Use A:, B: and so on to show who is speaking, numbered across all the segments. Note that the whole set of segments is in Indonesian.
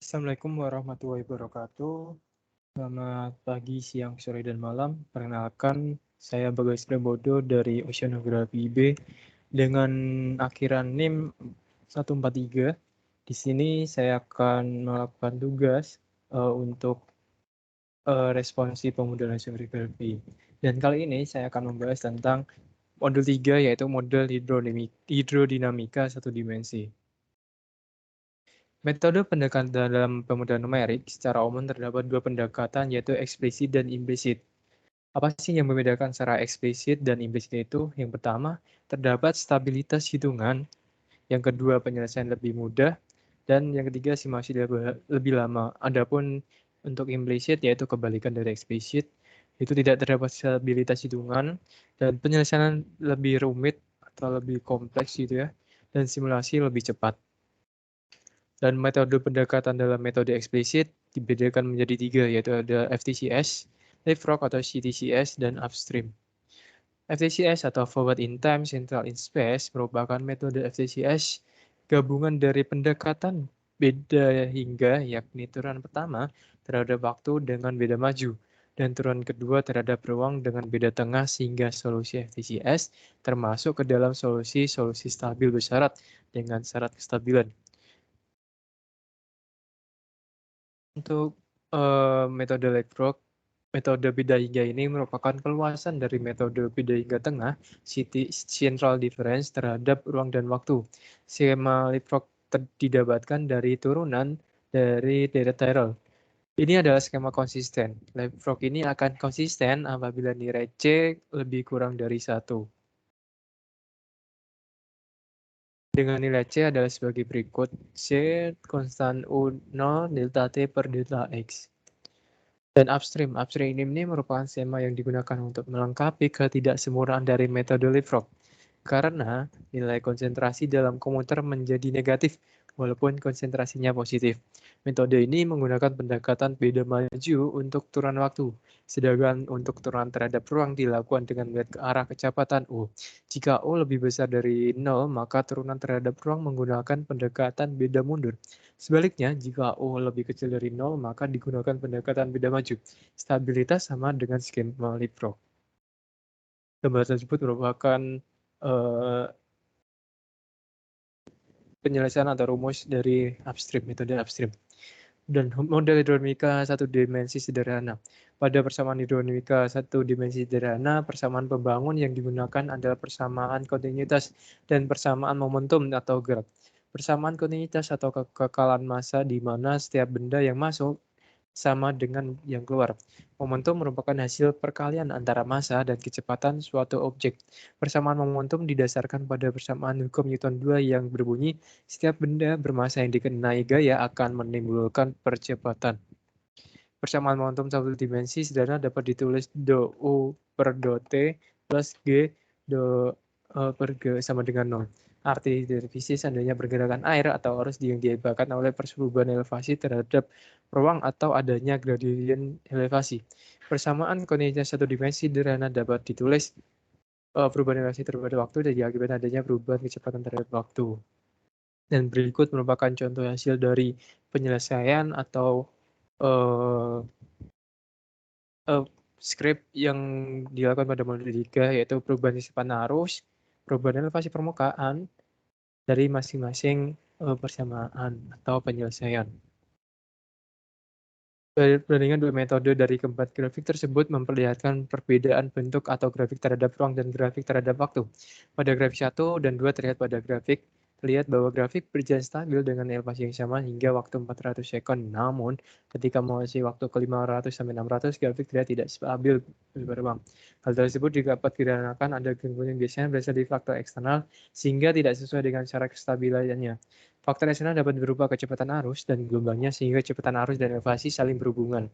A: Assalamualaikum warahmatullahi wabarakatuh. Selamat pagi, siang, sore, dan malam. Perkenalkan, saya Bagas Prabodo dari Oceanografi IB dengan akhiran NIM 143. Di sini saya akan melakukan tugas untuk responsi pemodelan oceanografi. Dan kali ini saya akan membahas tentang modul 3, yaitu model hidrodinamika satu dimensi. Metode pendekatan dalam pemodelan numerik secara umum terdapat dua pendekatan, yaitu eksplisit dan implisit. Apa sih yang membedakan secara eksplisit dan implisit itu? Yang pertama, terdapat stabilitas hitungan. Yang kedua, penyelesaian lebih mudah. Dan yang ketiga, simulasi lebih lama. Adapun untuk implisit, yaitu kebalikan dari eksplisit, itu tidak terdapat stabilitas hitungan dan penyelesaian lebih rumit atau lebih kompleks gitu ya, dan simulasi lebih cepat. Dan metode pendekatan dalam metode eksplisit dibedakan menjadi tiga, yaitu ada FTCS, Leapfrog atau CTCS, dan Upstream. FTCS atau Forward in Time, Central in Space merupakan metode FTCS gabungan dari pendekatan beda hingga, yakni turunan pertama terhadap waktu dengan beda maju, dan turunan kedua terhadap ruang dengan beda tengah, sehingga solusi FTCS termasuk ke dalam solusi stabil bersyarat dengan syarat kestabilan. Untuk metode Leapfrog, metode beda hingga ini merupakan keluasan dari metode beda hingga tengah, central difference terhadap ruang dan waktu. Skema Leapfrog didapatkan dari turunan dari Dirac. Ini adalah skema konsisten. Leapfrog ini akan konsisten apabila nilai C lebih kurang dari 1. Dengan nilai C adalah sebagai berikut. C konstan U0 delta T per delta X. Dan upstream ini merupakan skema yang digunakan untuk melengkapi ketidaksempurnaan dari metode Leapfrog. Karena nilai konsentrasi dalam komuter menjadi negatif, walaupun konsentrasinya positif. Metode ini menggunakan pendekatan beda maju untuk turunan waktu, sedangkan untuk turunan terhadap ruang dilakukan dengan melihat ke arah kecepatan U. Jika U lebih besar dari 0, maka turunan terhadap ruang menggunakan pendekatan beda mundur. Sebaliknya, jika U lebih kecil dari 0, maka digunakan pendekatan beda maju. Stabilitas sama dengan skema Leapfrog. Gambar tersebut merupakan penyelesaian atau rumus dari metode upstream. Dan model hidrodinamika satu dimensi sederhana. Pada persamaan hidrodinamika satu dimensi sederhana, persamaan pembangun yang digunakan adalah persamaan kontinuitas dan persamaan momentum atau gerak. Persamaan kontinuitas atau kekekalan massa di mana setiap benda yang masuk sama dengan yang keluar. Momentum merupakan hasil perkalian antara massa dan kecepatan suatu objek. Persamaan momentum didasarkan pada persamaan hukum Newton 2 yang berbunyi, setiap benda bermassa yang dikenai gaya akan menimbulkan percepatan. Persamaan momentum satu dimensi sederhana dapat ditulis do U per do T plus G do per G sama dengan 0. Arti dari fisik seandainya pergerakan air atau arus yang diakibatkan oleh perubahan elevasi terhadap ruang atau adanya gradien elevasi. Persamaan kontinuitas satu dimensi sederhana dapat ditulis perubahan elevasi terhadap waktu dan diakibatkan adanya perubahan kecepatan terhadap waktu. Dan berikut merupakan contoh hasil dari penyelesaian atau skrip yang dilakukan pada modul 3, yaitu perubahan kecepatan arus, perubahan elevasi permukaan dari masing-masing persamaan atau penyelesaian. Perbandingan dua metode dari keempat grafik tersebut memperlihatkan perbedaan bentuk atau grafik terhadap ruang dan grafik terhadap waktu. Pada grafik 1 dan 2 terlihat pada grafik terlihat bahwa grafik berjalan stabil dengan elevasi yang sama hingga waktu 400 sekon. Namun, ketika memasuki waktu ke 500 sampai 600, grafik terlihat tidak stabil beruang. Hal tersebut dapat dikarenakan ada gangguan yang biasanya berasal dari faktor eksternal sehingga tidak sesuai dengan cara kestabilannya. Faktor eksternal dapat berupa kecepatan arus dan gelombangnya sehingga kecepatan arus dan elevasi saling berhubungan.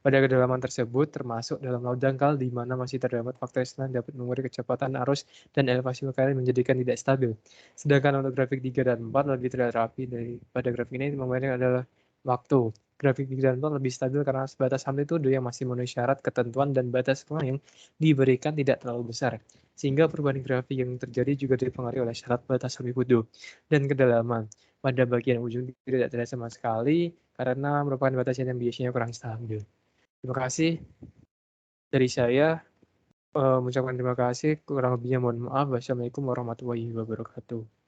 A: Pada kedalaman tersebut termasuk dalam laut dangkal di mana masih terdapat faktor eksternal dapat mengurangi kecepatan arus dan elevasi lokal menjadikan tidak stabil. Sedangkan untuk grafik 3 dan 4 lebih terlihat rapi pada grafik ini membayangkan adalah waktu. Grafik 3 dan 4 lebih stabil karena batas amplitude yang masih memenuhi syarat ketentuan dan batas ruang yang diberikan tidak terlalu besar. Sehingga perubahan grafik yang terjadi juga dipengaruhi oleh syarat batas amplitude dan kedalaman. Pada bagian ujung tidak terlihat sama sekali karena merupakan batasan yang biasanya kurang stabil. Terima kasih dari saya. Mengucapkan terima kasih. Kurang lebihnya mohon maaf. Wassalamualaikum warahmatullahi wabarakatuh.